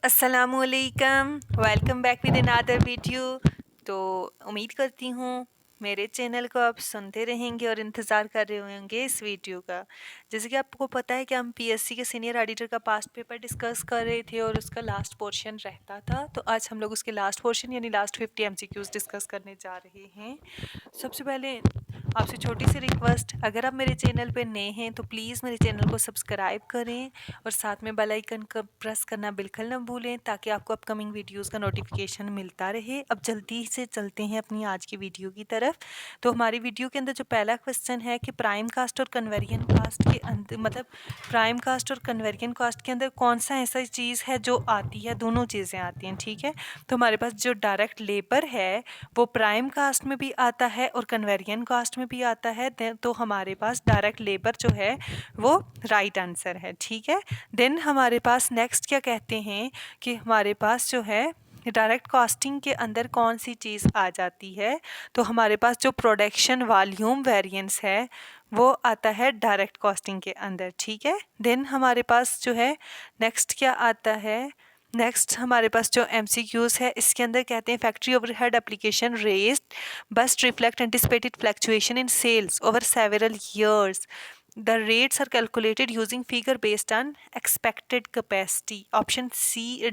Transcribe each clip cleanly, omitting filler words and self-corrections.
अस्सलामुअलैकुम, welcome back with another video. तो उम्मीद करती हूँ मेरे चैनल को आप सुनते रहेंगे और इंतज़ार कर रहे होंगे इस वीडियो का। जैसे कि आपको पता है कि हम पीएससी के सीनियर ऑडिटर का पास्ट पेपर डिस्कस कर रहे थे और उसका लास्ट पोर्शन रहता था। तो आज हम लोग उसके लास्ट पोर्शन यानी लास्ट 50 एमसीक्यूज़ डिस्कस करने जा रहे हैं। सबसे पहले आपसे छोटी सी रिक्वेस्ट, अगर आप मेरे चैनल पे नए हैं तो प्लीज़ मेरे चैनल को सब्सक्राइब करें और साथ में बेल आइकन का प्रेस करना बिल्कुल ना भूलें ताकि आपको अपकमिंग वीडियोस का नोटिफिकेशन मिलता रहे। अब जल्दी से चलते हैं अपनी आज की वीडियो की तरफ। तो हमारी वीडियो के अंदर जो पहला क्वेश्चन है कि प्राइम कास्ट और कन्वर्जन कास्ट के अंदर प्राइम कास्ट और कन्वर्जन कास्ट के अंदर कौन सा ऐसा चीज़ है जो आती है, दोनों चीज़ें आती हैं, ठीक है। तो हमारे पास जो डायरेक्ट लेबर है वो प्राइम कास्ट में भी आता है और कन्वर्जन कास्ट में भी आता है। तो हमारे पास डायरेक्ट लेबर जो है वो राइट आंसर है, ठीक है। देन हमारे पास नेक्स्ट क्या कहते हैं कि हमारे पास जो है डायरेक्ट कॉस्टिंग के अंदर कौन सी चीज़ आ जाती है। तो हमारे पास जो प्रोडक्शन वॉल्यूम वेरिएंस है वो आता है डायरेक्ट कॉस्टिंग के अंदर, ठीक है। देन हमारे पास जो है नेक्स्ट क्या आता है, नेक्स्ट हमारे पास जो MCQs है इसके अंदर कहते हैं फैक्ट्री ओवरहेड एप्लीकेशन रेस्ड must reflect anticipated fluctuation in sales over several years. The rates are calculated using figure based on expected capacity. Option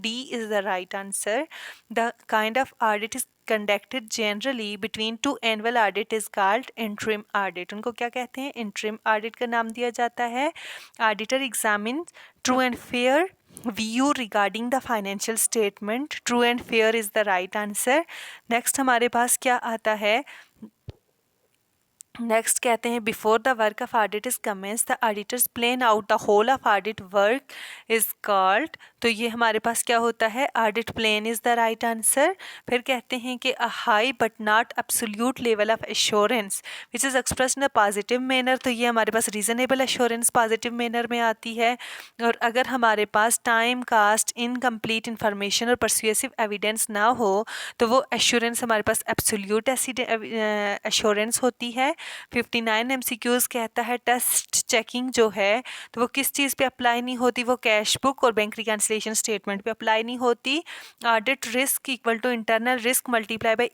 D is the right answer. The kind of audit is conducted generally between two annual audit is called interim audit. उनको क्या कहते हैं? interim audit का नाम दिया जाता है। Auditor examines true and fair view regarding the financial statement. True and fair is the right answer. Next हमारे पास क्या आता है? नेक्स्ट कहते हैं before the work of audit is commence the auditors plan out the whole of audit work is called. तो ये हमारे पास क्या होता है? Audit plan is the right answer. फिर कहते हैं कि a high but not absolute level of assurance which is expressed in a positive manner. तो ये हमारे पास रीजनेबल एश्योरेंस पॉजिटिव मैनर में आती है। और अगर हमारे पास टाइम कास्ट इनकम्प्लीट इंफॉर्मेशन और परसुएसिव एविडेंस ना हो तो वो एश्योरेंस हमारे पास एब्सोल्यूट एश्योरेंस होती है। 59 MCQs कहता है टेस्ट चेकिंग जो है तो वो किस चीज़ पे अप्लाई नहीं होती? वो कैश बुक और बैंक रिकैंसिलेशन स्टेटमेंट पे अप्लाई नहीं होती। Audit risk equal to internal risk multiply by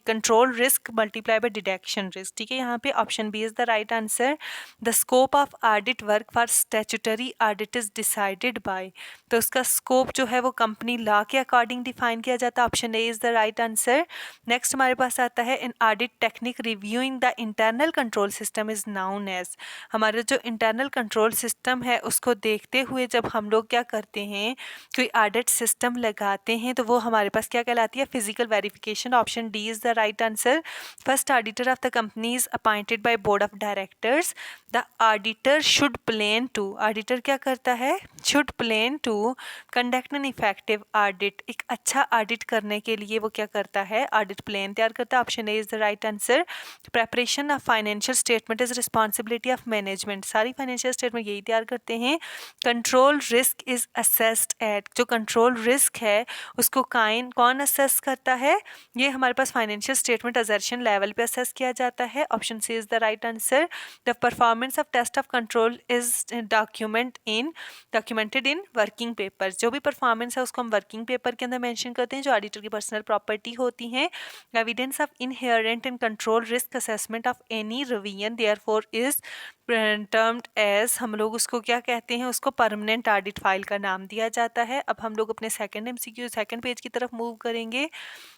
control risk multiply by deduction risk, ठीक है। यहाँ पे option B is the right answer. The scope of audit work for statutory audit is decided by. तो उसका स्कोप जो है वो कंपनी लॉ के अकॉर्डिंग डिफाइन किया जाता है। Option A is the right answer. Next हमारे पास आता है in audit technique reviewing the internal control system is known as. हमारा जो इंटरनल कंट्रोल सिस्टम है उसको देखते हुए जब हम लोग क्या करते हैं, कोई ऑडिट सिस्टम लगाते हैं तो वो हमारे पास क्या कहलाती है? Physical verification. Option D is the right answer. First auditor of the company is appointed by board of directors. The auditor should plan to, auditor क्या करता है? Should plan to conduct an effective audit. एक अच्छा audit करने के लिए वो क्या करता है? ऑडिट प्लान तैयार करता है। Option A is the right answer. Preparation of financial statement is responsibility of management. सारी फाइनेंशियल स्टेटमेंट यही तैयार करते हैं। Control risk is assessed at, जो कंट्रोल रिस्क है उसको कौन असेस करता है? ये हमारे पास फाइनेंशियल स्टेटमेंट असर्शन लेवल पे असेस किया जाता है। Option C is the right answer. The performance of test of control is documented in working paper. जो भी परफॉर्मेंस है उसको हम वर्किंग पेपर के अंदर मेंशन करते हैं जो ऑडिटर की पर्सनल प्रॉपर्टी होती है। Evidence of inherent and control risk assessment of any revision therefore is termed as, हम लोग उसको क्या कहते हैं? उसको परमानेंट ऑडिट फाइल का नाम दिया जाता है। अब हम लोग अपने सेकंड MCQ सेकंड पेज की तरफ मूव करेंगे।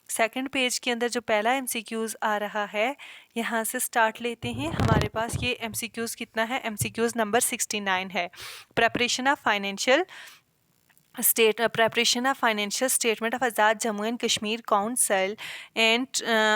सेकंड पेज के अंदर जो पहला MCQs आ रहा है यहाँ से स्टार्ट लेते हैं। हमारे पास ये MCQs कितना है? MCQs नंबर 69 है। Preparation of financial preparation of financial statement of Azad Jammu and Kashmir Council and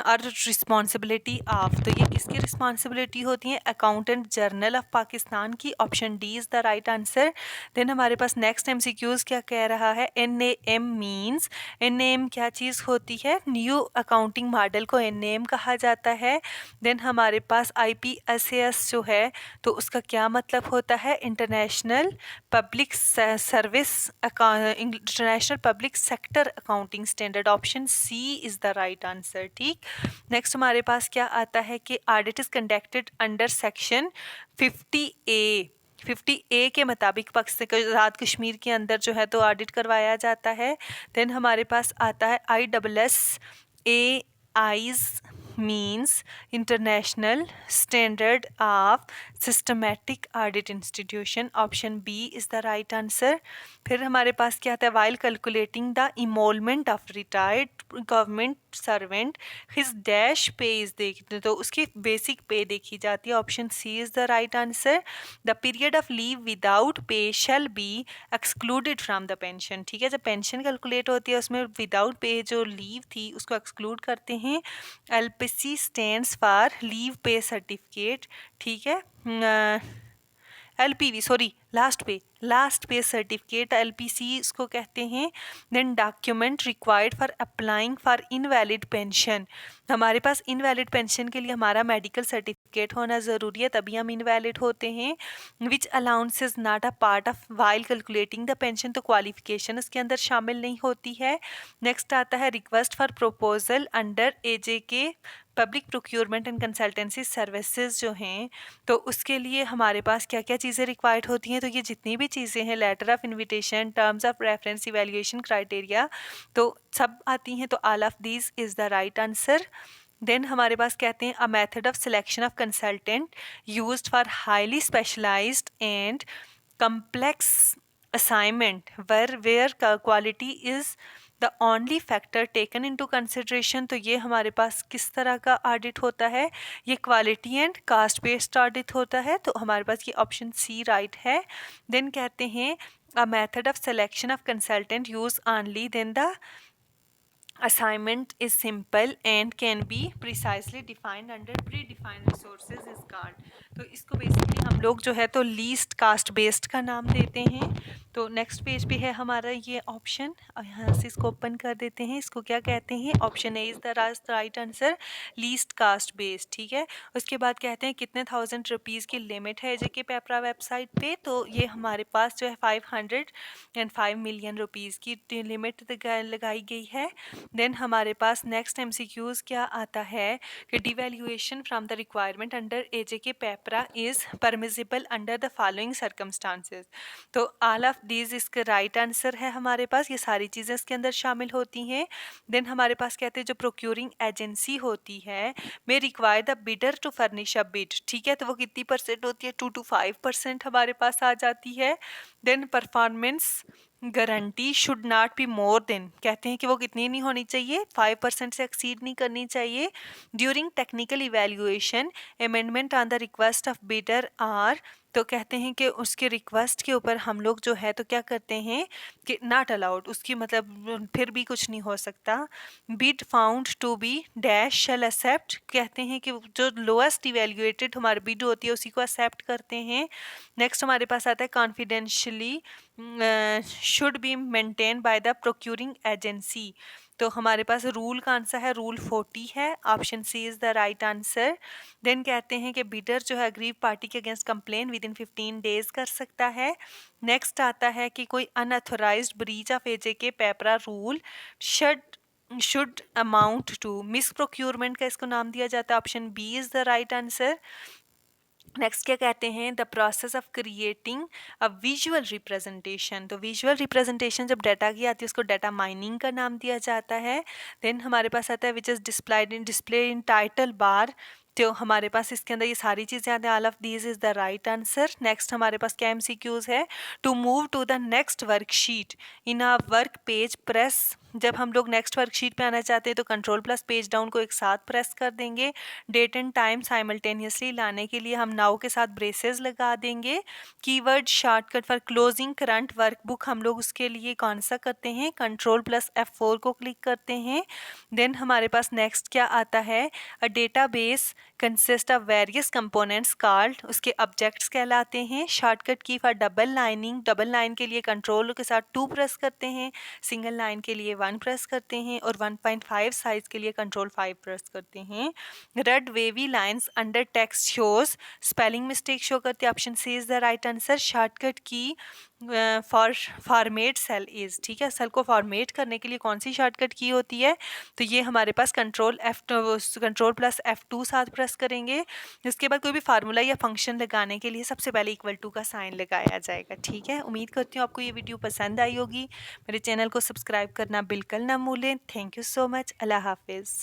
are responsibility of, तो ये किसकी रिस्पॉन्सिबिलिटी होती है? अकाउंटेंट जनरल ऑफ पाकिस्तान की। Option D is the right answer. Then हमारे पास नेक्स्ट MCQs क्या कह रहा है? NAM मीन्स, NAM क्या चीज़ होती है? न्यू अकाउंटिंग मॉडल को NAM कहा जाता है। देन हमारे पास IPSAS जो है तो उसका क्या मतलब होता है? International public service international public sector accounting standard. Option C is the right answer, ठीक। नेक्स्ट हमारे पास क्या आता है कि audit is conducted under section 50A। 50A के मुताबिक पाकिस्तान आज़ाद कश्मीर के अंदर जो है तो ऑडिट करवाया जाता है। देन हमारे पास आता है ISSAIs means international standard of systematic audit institution. Option B is the right answer. फिर हमारे पास क्या आता है, while calculating the emolument of retired government servant his dash pay is देखते तो उसकी बेसिक पे देखी जाती है। Option C is the right answer. The period of leave without pay shall be excluded from the pension. ठीक है, जब pension calculate होती है उसमें विदाउट पे जो लीव थी उसको एक्सक्लूड करते हैं। LPC stands for leave pay certificate. ठीक है, LPV sorry last pay certificate LPC इसको कहते हैं। Then document required for applying for invalid pension. हमारे पास इनवैलिड पेंशन के लिए हमारा मेडिकल सर्टिफिकेट होना ज़रूरी है, तभी हम इनवैलिड होते हैं। Which allowance is not a part of while calculating the pension, तो क्वालिफिकेशन उसके अंदर शामिल नहीं होती है। नेक्स्ट आता है request for proposal under AJK public procurement and consultancy services जो हैं, तो उसके लिए हमारे पास क्या क्या चीज़ें रिक्वायर्ड होती हैं। तो ये जितनी भी चीज़ें हैं, letter of invitation, terms of reference, evaluation criteria, तो सब आती हैं। तो all of these is the right answer. Then हमारे पास कहते हैं a method of selection of consultant used for highly specialised and complex assignment where quality is the only factor taken into consideration। तो ये हमारे पास किस तरह का ऑडिट होता है, ये quality and cost based audit होता है। तो हमारे पास ये ऑप्शन सी राइट है। देन कहते हैं a method of selection of consultant use only then the assignment is simple and can be precisely defined under predefined resources is called। तो इसको बेसिकली हम लोग जो है तो लीस्ट कास्ट बेस्ड का नाम देते हैं। तो नेक्स्ट पेज पे है हमारा ये ऑप्शन, यहाँ से इसको ओपन कर देते हैं। इसको क्या कहते हैं, option A is the right answer, least caste based. ठीक है, उसके बाद कहते हैं कितने ₹1000 की लिमिट है जेके पेपरा वेबसाइट पे। तो ये हमारे पास जो है 505 मिलियन रुपीज़ की लिमिट लगाई गई है। देन हमारे पास नेक्स्ट MCQs क्या आता है कि devaluation from the requirement under AJK PEPRA is permissible under the following circumstances. तो ऑल ऑफ दीज इसका राइट आंसर है हमारे पास, ये सारी चीज़ें इसके अंदर शामिल होती हैं। देन हमारे पास कहते हैं जो प्रोक्योरिंग एजेंसी होती है may require the bidder to furnish a bid. ठीक है, तो वो कितनी परसेंट होती है, 2 to 5% हमारे पास आ जाती है। Then performance guarantee should not be more than, कहते हैं कि वो कितनी नहीं होनी चाहिए, 5% से एक्सीड नहीं करनी चाहिए। During technical evaluation amendment on the request of bidder are, तो कहते हैं कि उसके रिक्वेस्ट के ऊपर हम लोग जो है तो क्या करते हैं कि नॉट अलाउड, उसकी मतलब फिर भी कुछ नहीं हो सकता। Bid found to be dash shall accept, कहते हैं कि जो लोएस्ट इवैल्यूएटेड हमारी बिड होती है उसी को एक्सेप्ट करते हैं। नेक्स्ट हमारे पास आता है confidentiality should be maintain by the procuring agency. तो हमारे पास रूल कौन सा है, रूल 40 है। Option C is the right answer. Then कहते हैं कि बिडर जो है अग्रीव पार्टी के against complain within 15 days कर सकता है। नेक्स्ट आता है कि कोई unauthorised breach of AJK PEPRA rule should amount to mis procurement का इसको नाम दिया जाता है। Option B is the right answer. Next क्या कहते हैं, the process of creating a visual representation. तो विजुअल रिप्रेजेंटेशन जब डाटा की आती है उसको डाटा माइनिंग का नाम दिया जाता है। देन हमारे पास आता है which is display in title bar. तो हमारे पास इसके अंदर ये सारी चीज़ें आती हैं, all of these is the right answer. Next हमारे पास क्या MCQs है, to move to the next worksheet in a work page press. जब हम लोग नेक्स्ट वर्कशीट पे आना चाहते हैं तो कंट्रोल प्लस पेज डाउन को एक साथ प्रेस कर देंगे। डेट एंड टाइम साइमल्टेनियसली लाने के लिए हम नाउ के साथ ब्रेसेस लगा देंगे। Keyword shortcut for closing current workbook हम लोग उसके लिए कौन सा करते हैं, कंट्रोल प्लस F4 को क्लिक करते हैं। देन हमारे पास नेक्स्ट क्या आता है, a database consist of various components called, उसके ऑब्जेक्ट्स कहलाते हैं। शॉर्टकट की for double lining, double line के लिए कंट्रोल के साथ 2 प्रेस करते हैं, सिंगल लाइन के लिए 1 प्रेस करते हैं और 1.5 साइज के लिए कंट्रोल 5 प्रेस करते हैं। Red wavy lines under text shows spelling mistake show करते हैं। Option C is the right answer. Shortcut की फॉर्मेट सेल इज़, ठीक है, सेल को फॉर्मेट करने के लिए कौन सी शॉर्टकट की होती है, तो ये हमारे पास कंट्रोल+F2 साथ प्रेस करेंगे। इसके बाद कोई भी फार्मूला या फंक्शन लगाने के लिए सबसे पहले इक्वल टू का साइन लगाया जाएगा, ठीक है। उम्मीद करती हूँ आपको ये वीडियो पसंद आई होगी। मेरे चैनल को सब्सक्राइब करना बिल्कुल ना भूलें। Thank you so much. अल्लाह हाफिज़।